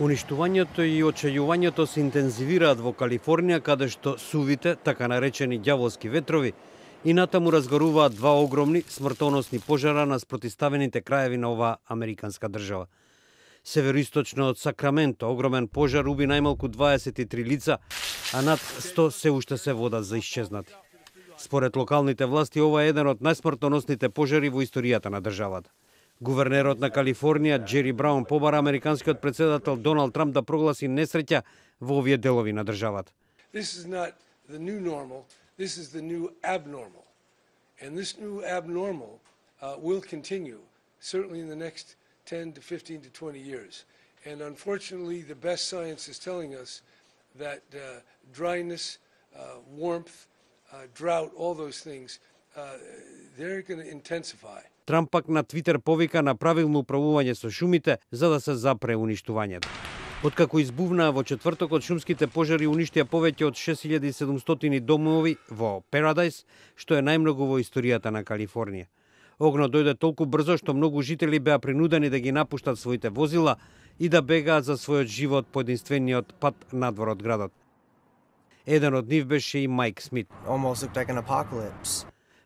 Уништувањето и очајувањето се интензивираат во Калифорнија, каде што сувите, така наречени ѓаволски ветрови, и натаму разгоруваат два огромни смртоносни пожара на спротиставените краеви на оваа американска држава. Североисточно од Сакраменто огромен пожар уби најмалку 23 лица, а над 100 се уште се водат за исчезнати. Според локалните власти, ова е еден од најсмртоносните пожари во историјата на државата. Гувернерот на Калифорнија, Джери Браун, побара американскиот председател Доналд Трамп да прогласи несреќа во овие делови на државата. This is not the new normal, this is the new abnormal. And this new abnormal will continue, certainly in the next 10 to 15 to 20 years. And unfortunately, the best science is telling us that dryness, warmth, drought, all those things, they're going to intensify. Трамп пак на Твитер повика на правилно управување со шумите за да се запре уништувањето. Откако избувнаа во четвртокот, шумските пожари уништија повеќе од 6700 домови во Парадайз, што е најмногу во историјата на Калифорнија. Огнот дојде толку брзо што многу жители беа принудени да ги напуштат своите возила и да бегаат за својот живот по единствениот пат надвор од градот. Еден од нив беше и Майк Смит.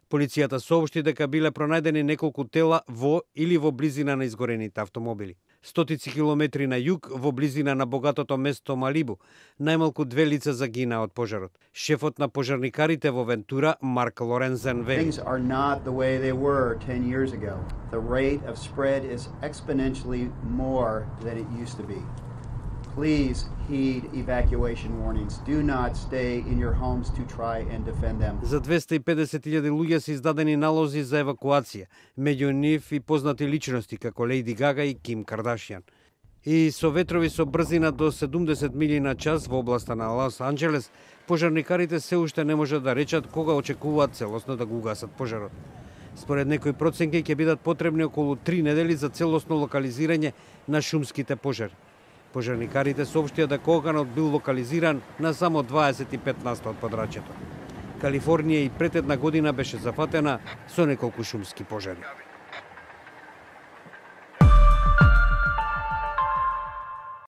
Полицијата соопшти дека биле пронајдени неколку тела во или во близина на изгорените автомобили. Стотици километри на југ, во близина на богатото место Малибу, најмалку 2 лица загинаа од пожарот. Шефот на пожарникарите во Вентура, Марк Лорензен, вели: Things are not the way they were 10 years ago. The rate of spread is exponentially more than it used to be. Please heed evacuation warnings. Do not stay in your homes to try and defend them. За 250.000 луѓе се издадени налози за евакуација, меѓу нив и познати личности како Лејди Гага и Ким Кардашијан. И со ветрови со брзина до 70 милји на час во областа на Лос Анџелес, пожарникарите се уште не можат да речат кога очекуваат целосно да го угасат пожарот. Според некои проценки ќе бидат потребни околу 3 недели за целосно локализирање на шумските пожари. Пожарникарите соопштија дека оганот бил локализиран на само 25% од подрачјето. Калифорнија и пред една година беше зафатена со неколку шумски пожари.